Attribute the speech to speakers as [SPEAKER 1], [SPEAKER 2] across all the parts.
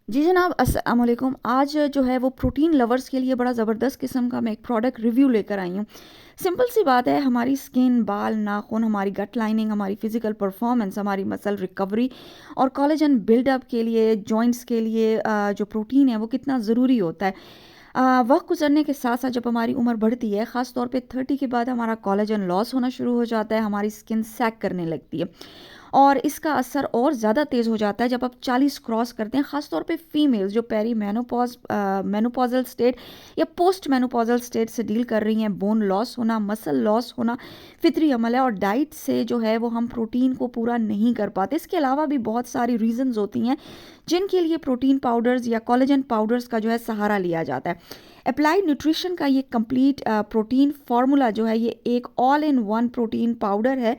[SPEAKER 1] जी जनाब, अस्सलाम वालेकुम। आज जो है वो प्रोटीन लवर्स के लिए बड़ा ज़बरदस्त किस्म का मैं एक प्रोडक्ट रिव्यू लेकर आई हूँ। सिंपल सी बात है, हमारी स्किन, बाल, नाखून, हमारी गट लाइनिंग, हमारी फ़िज़िकल परफॉर्मेंस, हमारी मसल रिकवरी और कोलेजन बिल्डअप के लिए, जॉइंट्स के लिए जो प्रोटीन है वो कितना ज़रूरी होता है। वक्त गुजरने के साथ साथ जब हमारी उम्र बढ़ती है, ख़ास तौर पे 30 के बाद हमारा कोलेजन लॉस होना शुरू हो जाता है, हमारी स्किन सैग करने लगती है और इसका असर और ज़्यादा तेज़ हो जाता है जब आप 40 क्रॉस करते हैं, ख़ास तौर पे फीमेल्स जो पेरी मेनोपॉजल स्टेट या पोस्ट मेनोपॉजल स्टेट से डील कर रही हैं। बोन लॉस होना, मसल लॉस होना फितरी अमल है और डाइट से जो है वो हम प्रोटीन को पूरा नहीं कर पाते। इसके अलावा भी बहुत सारी रीजंस होती हैं जिनके लिए प्रोटीन पाउडर्स या कोलेजन पाउडर्स का जो है सहारा लिया जाता है। अप्लाइड न्यूट्रिशन का ये कंप्लीट प्रोटीन फार्मूला जो है ये एक all in one protein powder है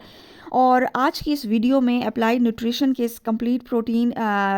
[SPEAKER 1] और आज की इस वीडियो में अप्लाइड न्यूट्रिशन के इस कंप्लीट प्रोटीन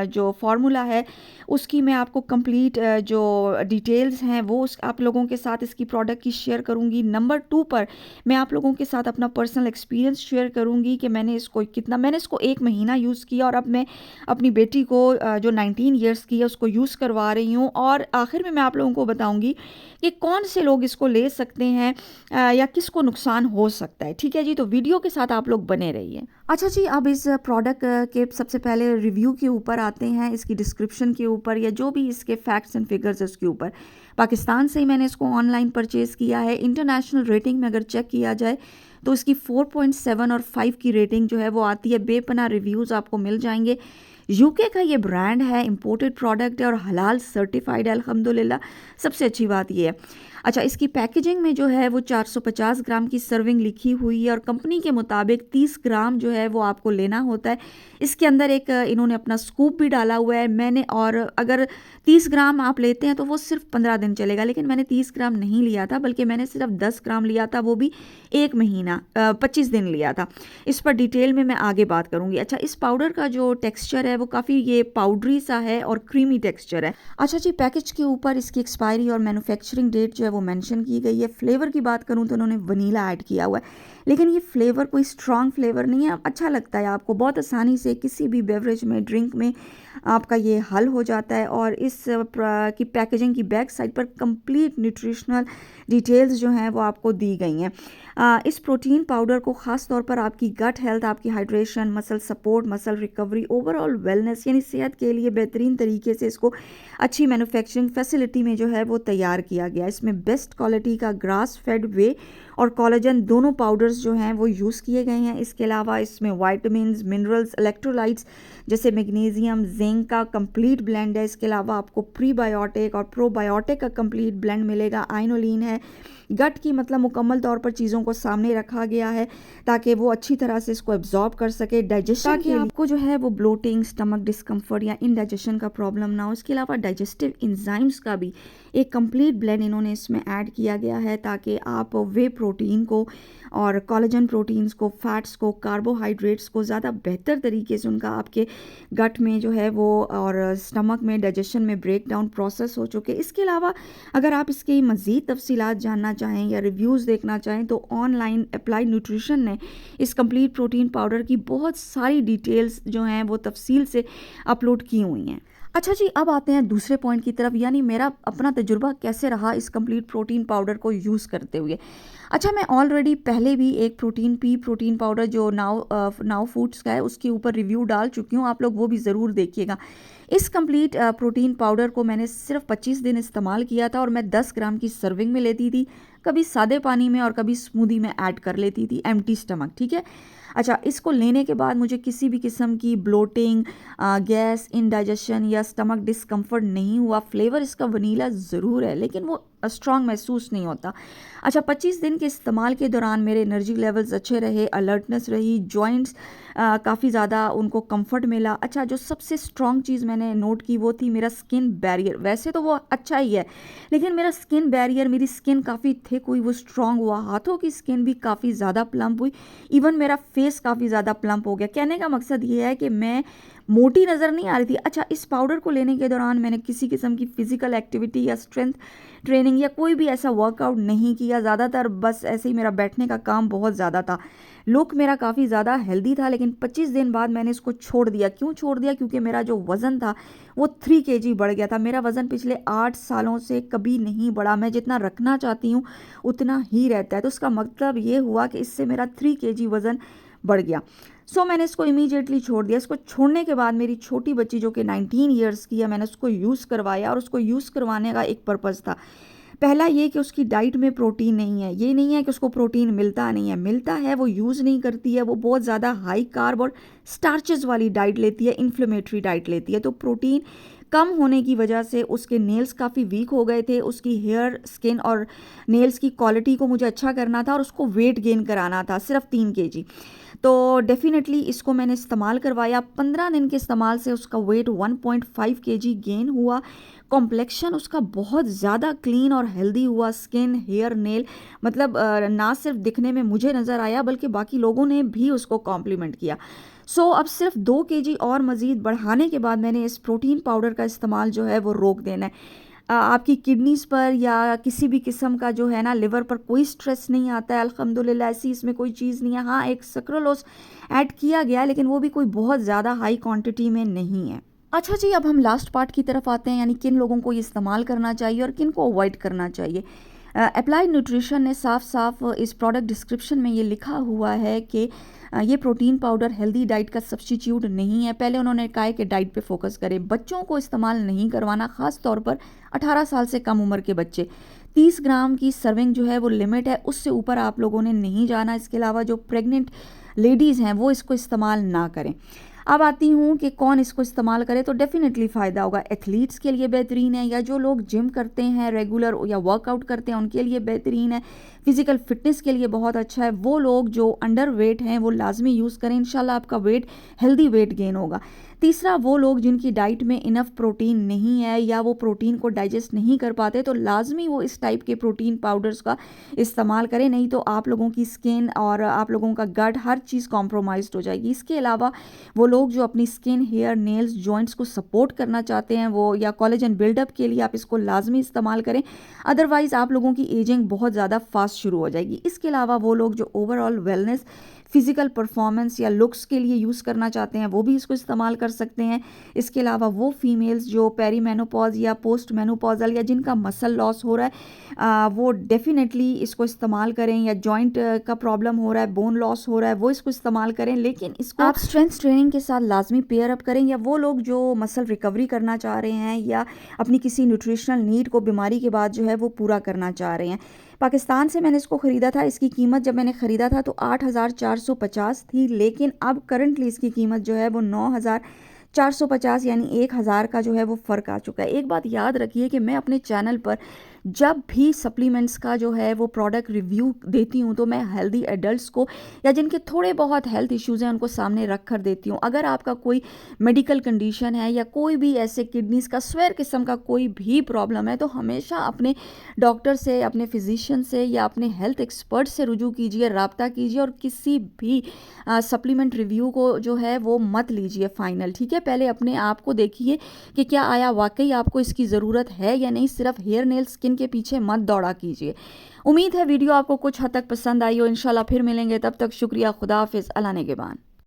[SPEAKER 1] जो फार्मूला है उसकी मैं आपको कंप्लीट जो डिटेल्स हैं वो आप लोगों के साथ इसकी प्रोडक्ट की शेयर करूंगी। नंबर 2 पर मैं आप लोगों के साथ अपना पर्सनल एक्सपीरियंस शेयर करूंगी कि मैंने इसको 1 महीना यूज़ किया और अब मैं अपनी बेटी को जो 19 ईयर्स की है उसको यूज़ करवा रही हूँ और आखिर में मैं आप लोगों को बताऊँगी कि कौन से लोग इसको ले सकते हैं या किसको नुकसान हो सकता है। ठीक है जी, तो वीडियो के साथ आप लोग बने रहिए। अच्छा जी, अब इस प्रोडक्ट के सबसे पहले रिव्यू के ऊपर आते हैं, इसकी डिस्क्रिप्शन के ऊपर या जो भी इसके फैक्ट्स एंड फिगर्स है उसके ऊपर। पाकिस्तान से ही मैंने इसको ऑनलाइन परचेज़ किया है। इंटरनेशनल रेटिंग में अगर चेक किया जाए तो इसकी 4.7 और 5 की रेटिंग जो है वो आती है। बेपनाह रिव्यूज़ आपको मिल जाएंगे। यूके का ये ब्रांड है, इंपोर्टेड प्रोडक्ट है और हलाल सर्टिफाइड है अल्हम्दुलिल्लाह। सबसे अच्छी बात ये है। अच्छा, इसकी पैकेजिंग में जो है वो 450 ग्राम की सर्विंग लिखी हुई है और कंपनी के मुताबिक 30 ग्राम जो है वो आपको लेना होता है। इसके अंदर एक इन्होंने अपना स्कूप भी डाला हुआ है मैंने, और अगर 30 ग्राम आप लेते हैं तो वो सिर्फ 15 दिन चलेगा, लेकिन मैंने 30 ग्राम नहीं लिया था बल्कि मैंने सिर्फ 10 ग्राम लिया था, वो भी 1 महीना 25 दिन लिया था। इस पर डिटेल में मैं आगे बात करूंगी। अच्छा, इस पाउडर का जो टेक्सचर है वो काफ़ी ये पाउडरी सा है और क्रीमी टेक्सचर है। अच्छा जी, पैकेज के ऊपर इसकी एक्सपायरी और मैन्युफैक्चरिंग डेट जो है वो मेंशन की गई है। फ्लेवर की बात करूं तो उन्होंने वनीला ऐड किया हुआ है, लेकिन ये फ्लेवर कोई स्ट्रॉन्ग फ्लेवर नहीं है, अच्छा लगता है आपको। बहुत आसानी से किसी भी बेवरेज में, ड्रिंक में आपका ये हल हो जाता है। और इस की पैकेजिंग की बैक साइड पर कंप्लीट न्यूट्रिशनल डिटेल्स जो हैं वो आपको दी गई हैं। इस प्रोटीन पाउडर को ख़ास तौर पर आपकी गट हेल्थ, आपकी hydration, muscle support, muscle recovery, overall wellness यानी सेहत के लिए बेहतरीन तरीके से इसको अच्छी मैन्युफैक्चरिंग फैसिलिटी में जो है वो तैयार किया गया। इसमें बेस्ट क्वालिटी का ग्रास फेड वे और कोलेजन दोनों पाउडर्स जो हैं वो यूज़ किए गए हैं। इसके अलावा इसमें वाइटामिन्स, मिनरल्स, इलेक्ट्रोलाइट्स जैसे मैग्नीशियम, जिंक का कंप्लीट ब्लेंड है। इसके अलावा आपको प्रीबायोटिक और प्रोबायोटिक का कंप्लीट ब्लेंड मिलेगा। आइनोलिन है। गट की मतलब मुकम्मल तौर पर चीज़ों को सामने रखा गया है ताकि वो अच्छी तरह से इसको एब्जॉर्ब कर सके। डाइजेशन के लिए आपको जो है वो ब्लोटिंग, स्टमक डिस्कम्फर्ट या इंडाइजेशन का प्रॉब्लम ना हो। इसके अलावा डाइजेस्टिव इंजाइम्स का भी एक कंप्लीट ब्लेंड इन्होंने इसमें ऐड किया गया है ताकि आप वे प्रोटीन को और कोलेजन प्रोटीन्स को, फैट्स को, कार्बोहाइड्रेट्स को ज़्यादा बेहतर तरीके से उनका आपके गट में जो है वो और स्टमक में, डाइजेशन में ब्रेक डाउन प्रोसेस हो चुके। इसके अलावा अगर आप इसकी मज़ीद तफसीलात जानना चाहें या रिव्यूज़ देखना चाहें तो ऑनलाइन अप्लाइड न्यूट्रिशन ने इस कंप्लीट प्रोटीन पाउडर की बहुत सारी डिटेल्स जो हैं वो तफसील से अपलोड की हुई हैं। अच्छा जी, अब आते हैं दूसरे पॉइंट की तरफ, यानी मेरा अपना तजुर्बा कैसे रहा इस कंप्लीट प्रोटीन पाउडर को यूज़ करते हुए। अच्छा, मैं ऑलरेडी पहले भी एक प्रोटीन पाउडर जो नाउ फूड्स का है उसके ऊपर रिव्यू डाल चुकी हूँ, आप लोग वो भी ज़रूर देखिएगा। इस कंप्लीट प्रोटीन पाउडर को मैंने सिर्फ 25 दिन इस्तेमाल किया था और मैं 10 ग्राम की सर्विंग में लेती थी, कभी सादे पानी में और कभी स्मूदी में ऐड कर लेती थी एम्प्टी स्टमक। ठीक है। अच्छा, इसको लेने के बाद मुझे किसी भी किस्म की ब्लोटिंग, गैस, इंडाइजेशन या स्टमक डिस्कम्फर्ट नहीं हुआ। फ्लेवर इसका वनीला ज़रूर है लेकिन वो स्ट्रॉन्ग महसूस नहीं होता। अच्छा, 25 दिन के इस्तेमाल के दौरान मेरे एनर्जी लेवल्स अच्छे रहे, अलर्टनेस रही, जॉइंट्स काफ़ी ज़्यादा उनको कंफर्ट मिला। अच्छा, जो सबसे स्ट्रॉन्ग चीज़ मैंने नोट की वो थी मेरा स्किन बैरियर। वैसे तो वो अच्छा ही है लेकिन मेरा स्किन बैरियर, मेरी स्किन काफ़ी थिक हुई, वो स्ट्रॉन्ग हुआ। हाथों की स्किन भी काफ़ी ज़्यादा प्लम्प हुई, इवन मेरा फेस काफ़ी ज़्यादा प्लम्प हो गया। कहने का मकसद ये है कि मैं मोटी नज़र नहीं आ रही थी। अच्छा, इस पाउडर को लेने के दौरान मैंने किसी किस्म की फ़िज़िकल एक्टिविटी या स्ट्रेंथ ट्रेनिंग या कोई भी ऐसा वर्कआउट नहीं किया, ज़्यादातर बस ऐसे ही मेरा बैठने का काम बहुत ज़्यादा था। लुक मेरा काफ़ी ज़्यादा हेल्दी था, लेकिन 25 दिन बाद मैंने इसको छोड़ दिया। क्यों छोड़ दिया? क्योंकि मेरा जो वज़न था वो 3 केजी बढ़ गया था। मेरा वज़न पिछले 8 सालों से कभी नहीं बढ़ा। मैं जितना रखना चाहती हूँ उतना ही रहता है। तो उसका मतलब ये हुआ कि इससे मेरा 3 केजी वज़न बढ़ गया। सो मैंने इसको इमीडिएटली छोड़ दिया। इसको छोड़ने के बाद मेरी छोटी बच्ची जो कि 19 ईयर्स की है, मैंने उसको यूज़ करवाया, और उसको यूज़ करवाने का एक पर्पज़ था। पहला ये कि उसकी डाइट में प्रोटीन नहीं है। ये नहीं है कि उसको प्रोटीन मिलता नहीं है, मिलता है, वो यूज़ नहीं करती है। वो बहुत ज़्यादा हाई कार्ब और स्टार्चेस वाली डाइट लेती है, इन्फ्लेमेटरी डाइट लेती है। तो प्रोटीन कम होने की वजह से उसके नेल्स काफ़ी वीक हो गए थे। उसकी हेयर, स्किन और नेल्स की क्वालिटी को मुझे अच्छा करना था, और उसको वेट गेन कराना था, सिर्फ 3 केजी। तो डेफिनेटली इसको मैंने इस्तेमाल करवाया। 15 दिन के इस्तेमाल से उसका वेट 1.5 केजी गेन हुआ। कॉम्प्लेक्शन उसका बहुत ज़्यादा क्लीन और हेल्दी हुआ। स्किन, हेयर, नेल, मतलब ना सिर्फ दिखने में मुझे नज़र आया, बल्कि बाकी लोगों ने भी उसको कॉम्प्लीमेंट किया। सो अब सिर्फ 2 केजी और मज़ीद बढ़ाने के बाद मैंने इस प्रोटीन पाउडर का इस्तेमाल जो है वो रोक देना है। आपकी किडनीज़ पर या किसी भी किस्म का जो है ना, लिवर पर कोई स्ट्रेस नहीं आता है अल्हम्दुलिल्लाह। ऐसी इसमें कोई चीज़ नहीं है। हाँ, एक सक्रोलोस ऐड किया गया है, लेकिन वो भी कोई बहुत ज़्यादा हाई क्वांटिटी में नहीं है। अच्छा जी, अब हम लास्ट पार्ट की तरफ आते हैं, यानी किन लोगों को ये इस्तेमाल करना चाहिए और किन को अवॉइड करना चाहिए। अप्लाइड न्यूट्रिशन ने साफ साफ इस प्रोडक्ट डिस्क्रिप्शन में ये लिखा हुआ है कि ये प्रोटीन पाउडर हेल्दी डाइट का सब्स्टिट्यूट नहीं है। पहले उन्होंने कहा है कि डाइट पे फोकस करें, बच्चों को इस्तेमाल नहीं करवाना, ख़ास तौर पर 18 साल से कम उम्र के बच्चे। 30 ग्राम की सर्विंग जो है वो लिमिट है, उससे ऊपर आप लोगों ने नहीं जाना। इसके अलावा जो प्रेग्नेंट लेडीज़ हैं वो इसको इस्तेमाल ना करें। अब आती हूँ कि कौन इसको इस्तेमाल करे, तो डेफिनेटली फ़ायदा होगा। एथलीट्स के लिए बेहतरीन है, या जो लोग जिम करते हैं रेगुलर या वर्कआउट करते हैं उनके लिए बेहतरीन है। फिज़िकल फिटनेस के लिए बहुत अच्छा है। वो लोग जो अंडर वेट हैं वो लाजमी यूज़ करें, इंशाल्लाह आपका वेट, हेल्दी वेट गेन होगा। तीसरा, वो लोग जिनकी डाइट में इनफ प्रोटीन नहीं है या वो प्रोटीन को डाइजेस्ट नहीं कर पाते, तो लाजमी वो इस टाइप के प्रोटीन पाउडर्स का इस्तेमाल करें, नहीं तो आप लोगों की स्किन और आप लोगों का गट, हर चीज़ कॉम्प्रोमाइज़ हो जाएगी। इसके अलावा वो लोग जो अपनी स्किन, हेयर, नेल्स, जॉइंट्स को सपोर्ट करना चाहते हैं, वो या कोलेजन बिल्डअप के लिए आप इसको लाजमी इस्तेमाल करें, अदरवाइज़ आप लोगों की एजिंग बहुत ज़्यादा फास्ट शुरू हो जाएगी। इसके अलावा वो लोग जो ओवरऑल वेलनेस, फिज़िकल परफॉर्मेंस या लुक्स के लिए यूज़ करना चाहते हैं वो भी इसको इस्तेमाल कर सकते हैं। इसके अलावा वो फीमेल्स जो पेरीमेनोपॉज या पोस्ट मेनोपॉजल या जिनका मसल लॉस हो रहा है, वो डेफिनेटली इसको इस्तेमाल करें। या जॉइंट का प्रॉब्लम हो रहा है, बोन लॉस हो रहा है, वो इसको इस्तेमाल करें, लेकिन इसको आप स्ट्रेंथ ट्रेनिंग के साथ लाजमी पेयर अप करें। या वो लोग जो मसल रिकवरी करना चाह रहे हैं या अपनी किसी न्यूट्रिशनल नीड को बीमारी के बाद जो है वो पूरा करना चाह रहे हैं। पाकिस्तान से मैंने इसको ख़रीदा था। इसकी कीमत जब मैंने ख़रीदा था तो 8,450 थी, लेकिन अब करंटली इसकी कीमत जो है वो 9,450, यानी 1,000 का जो है वो फ़र्क आ चुका है। एक बात याद रखिए कि मैं अपने चैनल पर जब भी सप्लीमेंट्स का जो है वो प्रोडक्ट रिव्यू देती हूँ तो मैं हेल्दी एडल्ट्स को या जिनके थोड़े बहुत हेल्थ इश्यूज़ हैं उनको सामने रख कर देती हूँ। अगर आपका कोई मेडिकल कंडीशन है या कोई भी ऐसे किडनीज़ का स्वेयर किस्म का कोई भी प्रॉब्लम है, तो हमेशा अपने डॉक्टर से, अपने फिजिशियन से या अपने हेल्थ एक्सपर्ट से रुजू कीजिए, रब्ता कीजिए, और किसी भी सप्लीमेंट रिव्यू को जो है वो मत लीजिए फाइनल, ठीक है। पहले अपने आप को देखिए कि क्या आया वाकई आपको इसकी ज़रूरत है या नहीं। सिर्फ हेयर, नेल, स्किन के पीछे मत दौड़ा कीजिए। उम्मीद है वीडियो आपको कुछ हद तक पसंद आई हो। इंशाल्लाह फिर मिलेंगे, तब तक शुक्रिया, खुदा हाफिज़, अल्लाह नेगेबान।